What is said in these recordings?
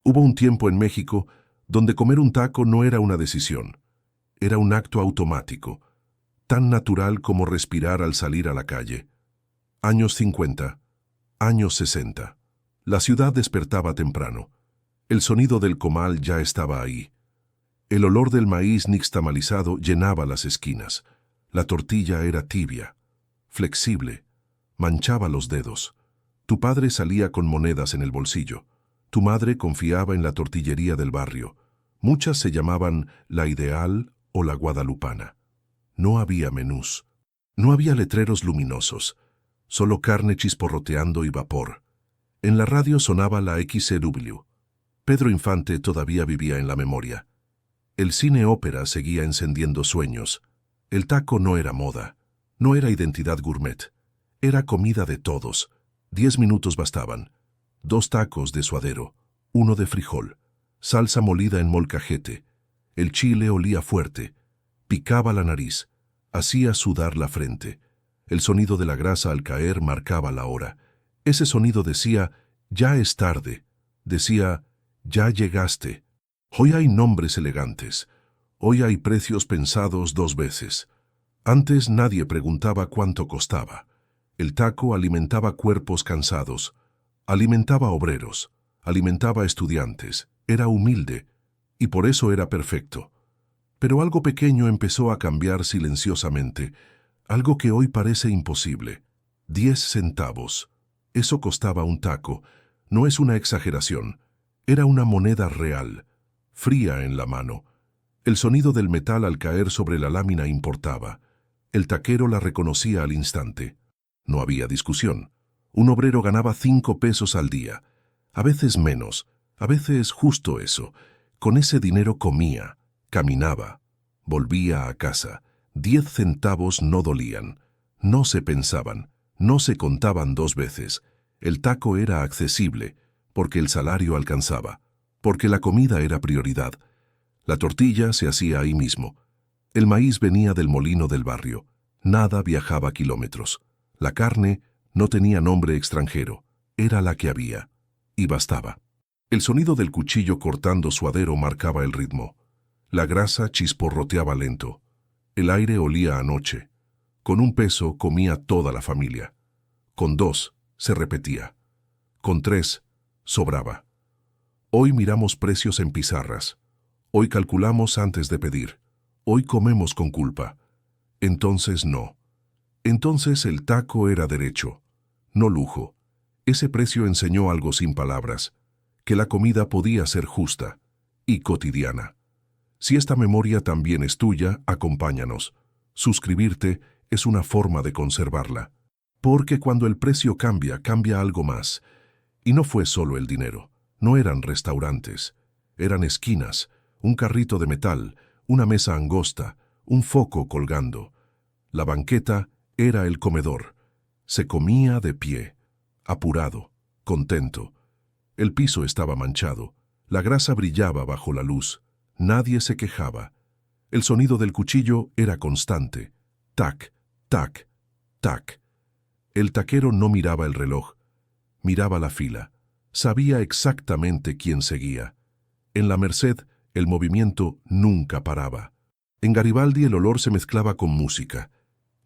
Hubo un tiempo en México donde comer un taco no era una decisión, era un acto automático, tan natural como respirar al salir a la calle. Años 50, años 60. La ciudad despertaba temprano. El sonido del comal ya estaba ahí. El olor del maíz nixtamalizado llenaba las esquinas. La tortilla era tibia, flexible, manchaba los dedos. Tu padre salía con monedas en el bolsillo. Tu madre confiaba en la tortillería del barrio. Muchas se llamaban La Ideal o La Guadalupana. No había menús. No había letreros luminosos. Solo carne chisporroteando y vapor. En la radio sonaba la XCW. Pedro Infante todavía vivía en la memoria. El cine ópera seguía encendiendo sueños. El taco no era moda. No era identidad gourmet. Era comida de todos. 10 minutos bastaban. 2 tacos de suadero, 1 de frijol, salsa molida en molcajete. El chile olía fuerte, picaba la nariz, hacía sudar la frente. El sonido de la grasa al caer marcaba la hora. Ese sonido decía, ya es tarde. Decía, ya llegaste. Hoy hay nombres elegantes. Hoy hay precios pensados 2 veces. Antes nadie preguntaba cuánto costaba. El taco alimentaba cuerpos cansados. Alimentaba obreros, alimentaba estudiantes, era humilde, y por eso era perfecto. Pero algo pequeño empezó a cambiar silenciosamente, algo que hoy parece imposible. 10 centavos. Eso costaba un taco. No es una exageración. Era una moneda real, fría en la mano. El sonido del metal al caer sobre la lámina importaba. El taquero la reconocía al instante. No había discusión. Un obrero ganaba 5 pesos al día, a veces menos, a veces justo eso. Con ese dinero comía, caminaba, volvía a casa. 10 centavos no dolían, no se pensaban, no se contaban 2 veces. El taco era accesible, porque el salario alcanzaba, porque la comida era prioridad. La tortilla se hacía ahí mismo. El maíz venía del molino del barrio. Nada viajaba kilómetros. La carne no tenía nombre extranjero, era la que había, y bastaba. El sonido del cuchillo cortando suadero marcaba el ritmo. La grasa chisporroteaba lento. El aire olía a noche. Con 1 peso comía toda la familia. Con 2 se repetía. Con 3 sobraba. Hoy miramos precios en pizarras. Hoy calculamos antes de pedir. Hoy comemos con culpa. Entonces no. Entonces el taco era derecho, no lujo. Ese precio enseñó algo sin palabras, que la comida podía ser justa y cotidiana. Si esta memoria también es tuya, acompáñanos. Suscribirte es una forma de conservarla. Porque cuando el precio cambia, cambia algo más. Y no fue solo el dinero, no eran restaurantes, eran esquinas, un carrito de metal, una mesa angosta, un foco colgando. La banqueta era el comedor. Se comía de pie, apurado, contento. El piso estaba manchado, la grasa brillaba bajo la luz, nadie se quejaba. El sonido del cuchillo era constante. Tac, tac, tac. El taquero no miraba el reloj, miraba la fila. Sabía exactamente quién seguía. En la Merced, el movimiento nunca paraba. En Garibaldi el olor se mezclaba con música.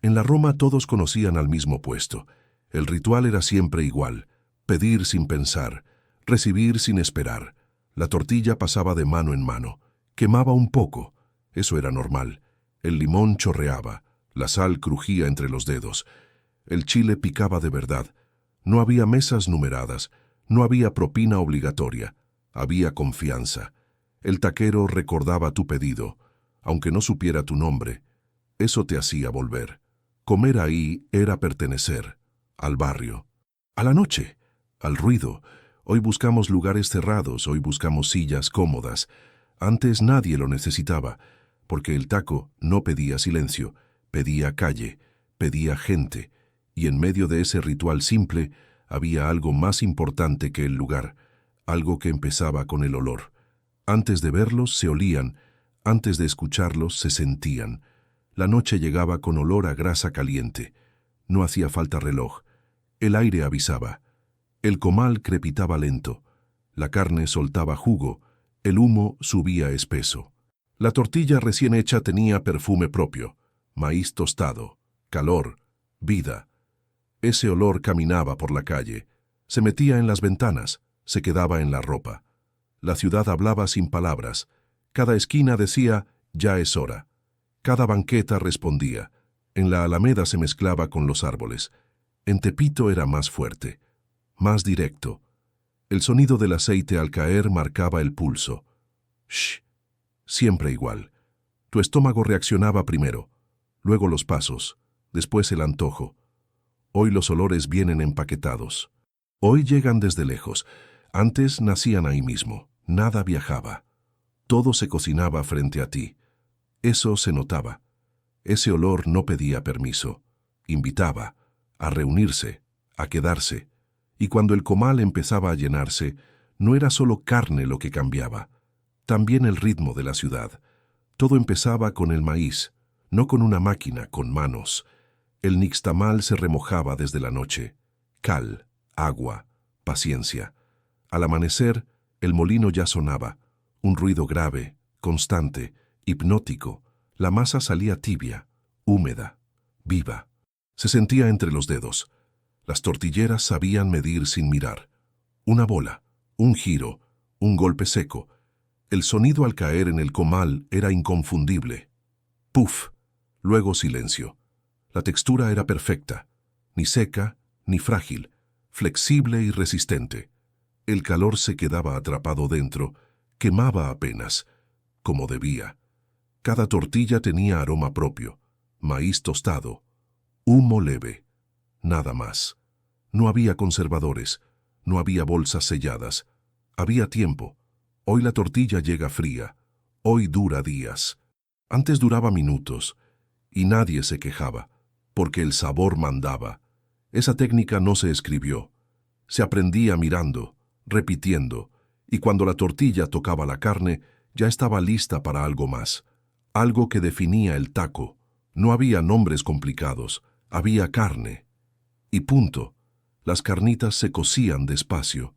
En la Roma todos conocían al mismo puesto. El ritual era siempre igual: pedir sin pensar, recibir sin esperar. La tortilla pasaba de mano en mano. Quemaba un poco. Eso era normal. El limón chorreaba. La sal crujía entre los dedos. El chile picaba de verdad. No había mesas numeradas. No había propina obligatoria. Había confianza. El taquero recordaba tu pedido, aunque no supiera tu nombre. Eso te hacía volver. Comer ahí era pertenecer al barrio, a la noche, al ruido. Hoy buscamos lugares cerrados, hoy buscamos sillas cómodas. Antes nadie lo necesitaba, porque el taco no pedía silencio, pedía calle, pedía gente, y en medio de ese ritual simple había algo más importante que el lugar, algo que empezaba con el olor. Antes de verlos se olían, antes de escucharlos se sentían. La noche llegaba con olor a grasa caliente. No hacía falta reloj. El aire avisaba. El comal crepitaba lento. La carne soltaba jugo, el humo subía espeso. La tortilla recién hecha tenía perfume propio, maíz tostado, calor, vida. Ese olor caminaba por la calle, se metía en las ventanas, se quedaba en la ropa. La ciudad hablaba sin palabras. Cada esquina decía, ya es hora. Cada banqueta respondía. En la alameda se mezclaba con los árboles. En Tepito era más fuerte, más directo. El sonido del aceite al caer marcaba el pulso. Shh, siempre igual. Tu estómago reaccionaba primero, luego los pasos, después el antojo. Hoy los olores vienen empaquetados. Hoy llegan desde lejos. Antes nacían ahí mismo. Nada viajaba. Todo se cocinaba frente a ti. Eso se notaba. Ese olor no pedía permiso. Invitaba a reunirse, a quedarse. Y cuando el comal empezaba a llenarse, no era solo carne lo que cambiaba, también el ritmo de la ciudad. Todo empezaba con el maíz, no con una máquina, con manos. El nixtamal se remojaba desde la noche. Cal, agua, paciencia. Al amanecer, el molino ya sonaba, un ruido grave, constante, hipnótico. La masa salía tibia, húmeda, viva. Se sentía entre los dedos. Las tortilleras sabían medir sin mirar. Una bola, un giro, un golpe seco. El sonido al caer en el comal era inconfundible. ¡Puf! Luego silencio. La textura era perfecta, ni seca, ni frágil, flexible y resistente. El calor se quedaba atrapado dentro, quemaba apenas, como debía. Cada tortilla tenía aroma propio, maíz tostado, humo leve, nada más. No había conservadores, no había bolsas selladas, había tiempo. Hoy la tortilla llega fría, hoy dura días. Antes duraba minutos, y nadie se quejaba, porque el sabor mandaba. Esa técnica no se escribió, se aprendía mirando, repitiendo, y cuando la tortilla tocaba la carne, ya estaba lista para algo más, algo que definía el taco. No había nombres complicados, había carne. Y punto. Las carnitas se cocían despacio,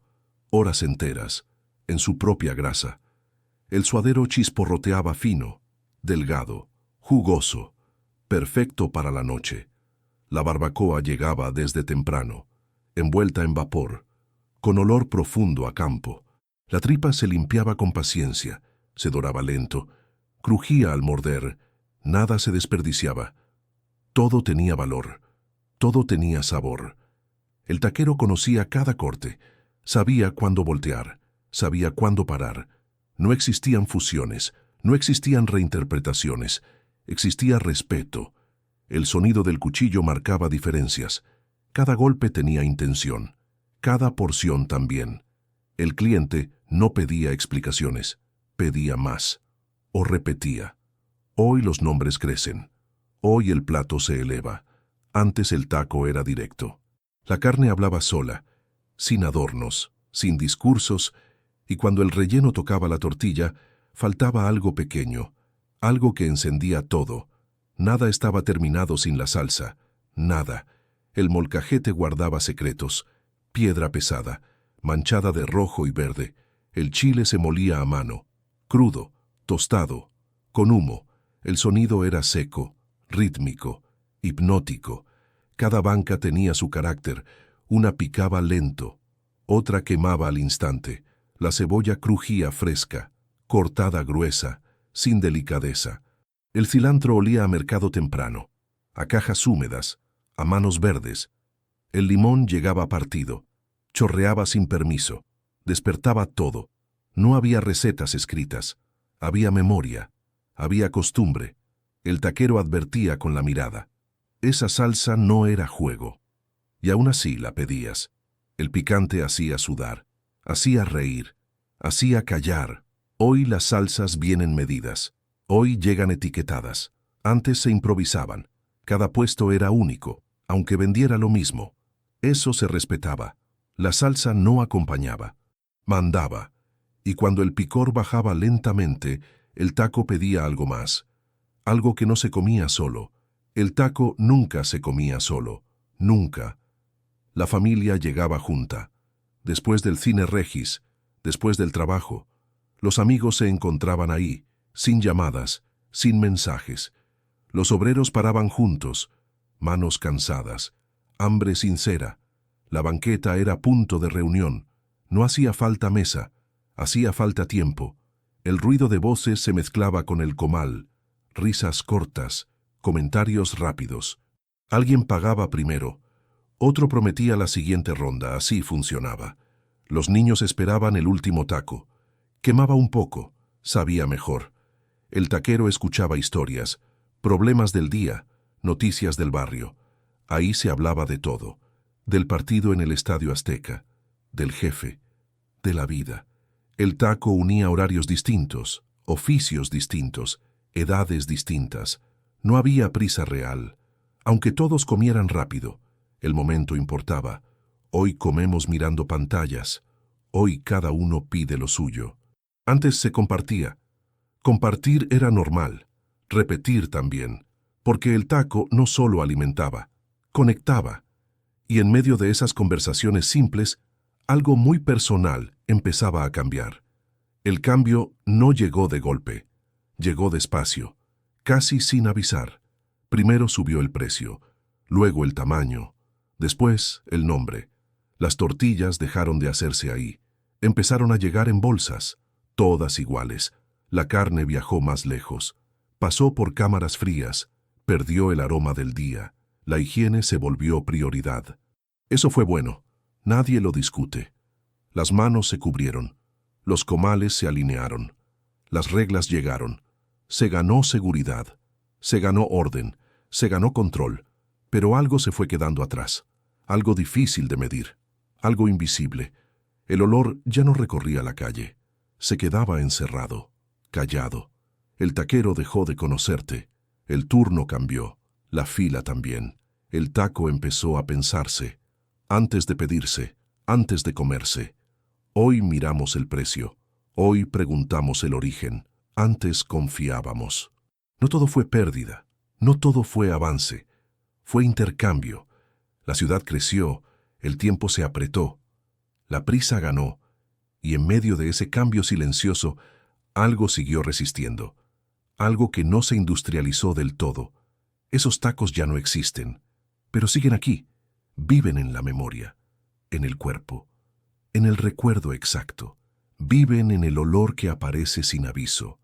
horas enteras, en su propia grasa. El suadero chisporroteaba fino, delgado, jugoso, perfecto para la noche. La barbacoa llegaba desde temprano, envuelta en vapor, con olor profundo a campo. La tripa se limpiaba con paciencia, se doraba lento, crujía al morder, nada se desperdiciaba. Todo tenía valor, todo tenía sabor. El taquero conocía cada corte, sabía cuándo voltear, sabía cuándo parar. No existían fusiones, no existían reinterpretaciones, existía respeto. El sonido del cuchillo marcaba diferencias. Cada golpe tenía intención, cada porción también. El cliente no pedía explicaciones, pedía más, o repetía. Hoy los nombres crecen, hoy el plato se eleva. Antes el taco era directo. La carne hablaba sola, sin adornos, sin discursos, y cuando el relleno tocaba la tortilla, faltaba algo pequeño, algo que encendía todo. Nada estaba terminado sin la salsa, nada. El molcajete guardaba secretos, piedra pesada, manchada de rojo y verde. El chile se molía a mano, crudo, tostado, con humo. El sonido era seco, rítmico, hipnótico. Cada banca tenía su carácter. Una picaba lento, otra quemaba al instante. La cebolla crujía fresca, cortada gruesa, sin delicadeza. El cilantro olía a mercado temprano, a cajas húmedas, a manos verdes. El limón llegaba partido, chorreaba sin permiso, despertaba todo. No había recetas escritas, había memoria, había costumbre. El taquero advertía con la mirada. Esa salsa no era juego. Y aún así la pedías. El picante hacía sudar, hacía reír, hacía callar. Hoy las salsas vienen medidas. Hoy llegan etiquetadas. Antes se improvisaban. Cada puesto era único, aunque vendiera lo mismo. Eso se respetaba. La salsa no acompañaba, mandaba. Y cuando el picor bajaba lentamente, el taco pedía algo más. Algo que no se comía solo. El taco nunca se comía solo. Nunca. La familia llegaba junta. Después del cine Regis, después del trabajo. Los amigos se encontraban ahí, sin llamadas, sin mensajes. Los obreros paraban juntos, manos cansadas, hambre sincera. La banqueta era punto de reunión. No hacía falta mesa, hacía falta tiempo. El ruido de voces se mezclaba con el comal, risas cortas, comentarios rápidos. Alguien pagaba primero, otro prometía la siguiente ronda, así funcionaba. Los niños esperaban el último taco. Quemaba un poco, sabía mejor. El taquero escuchaba historias, problemas del día, noticias del barrio. Ahí se hablaba de todo, del partido en el Estadio Azteca, del jefe, de la vida. El taco unía horarios distintos, oficios distintos, edades distintas. No había prisa real. Aunque todos comieran rápido, el momento importaba. Hoy comemos mirando pantallas. Hoy cada uno pide lo suyo. Antes se compartía. Compartir era normal. Repetir también. Porque el taco no solo alimentaba, conectaba. Y en medio de esas conversaciones simples, algo muy personal empezaba a cambiar. El cambio no llegó de golpe. Llegó despacio, casi sin avisar. Primero subió el precio, luego el tamaño, después el nombre. Las tortillas dejaron de hacerse ahí. Empezaron a llegar en bolsas, todas iguales. La carne viajó más lejos. Pasó por cámaras frías, perdió el aroma del día. La higiene se volvió prioridad. Eso fue bueno. Nadie lo discute. Las manos se cubrieron. Los comales se alinearon. Las reglas llegaron. Se ganó seguridad. Se ganó orden. Se ganó control. Pero algo se fue quedando atrás. Algo difícil de medir. Algo invisible. El olor ya no recorría la calle. Se quedaba encerrado, callado. El taquero dejó de conocerte. El turno cambió. La fila también. El taco empezó a pensarse. Antes de pedirse, antes de comerse. Hoy miramos el precio. Hoy preguntamos el origen. Antes confiábamos. No todo fue pérdida. No todo fue avance. Fue intercambio. La ciudad creció. El tiempo se apretó. La prisa ganó. Y en medio de ese cambio silencioso, algo siguió resistiendo. Algo que no se industrializó del todo. Esos tacos ya no existen. Pero siguen aquí. Viven en la memoria, en el cuerpo, en el recuerdo exacto. Viven en el olor que aparece sin aviso,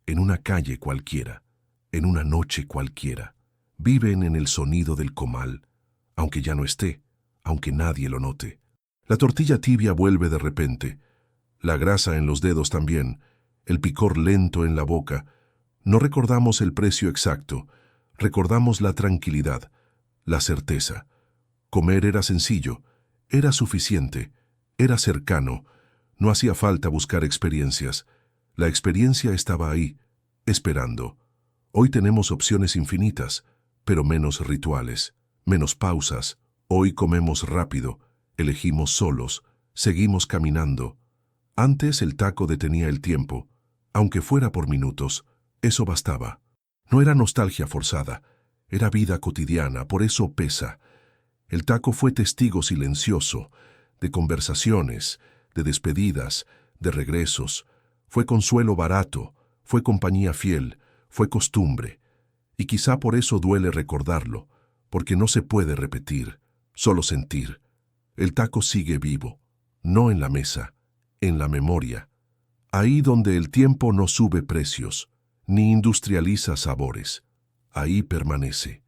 en una calle cualquiera, en una noche cualquiera. Viven en el sonido del comal, aunque ya no esté, aunque nadie lo note. La tortilla tibia vuelve de repente, la grasa en los dedos también, el picor lento en la boca. No recordamos el precio exacto, recordamos la tranquilidad, la certeza. Comer era sencillo, era suficiente, era cercano. No hacía falta buscar experiencias. La experiencia estaba ahí, esperando. Hoy tenemos opciones infinitas, pero menos rituales, menos pausas. Hoy comemos rápido, elegimos solos, seguimos caminando. Antes el taco detenía el tiempo, aunque fuera por minutos, eso bastaba. No era nostalgia forzada, era vida cotidiana, por eso pesa. El taco fue testigo silencioso, de conversaciones, de despedidas, de regresos. Fue consuelo barato, fue compañía fiel, fue costumbre. Y quizá por eso duele recordarlo, porque no se puede repetir, solo sentir. El taco sigue vivo, no en la mesa, en la memoria. Ahí donde el tiempo no sube precios, ni industrializa sabores. Ahí permanece.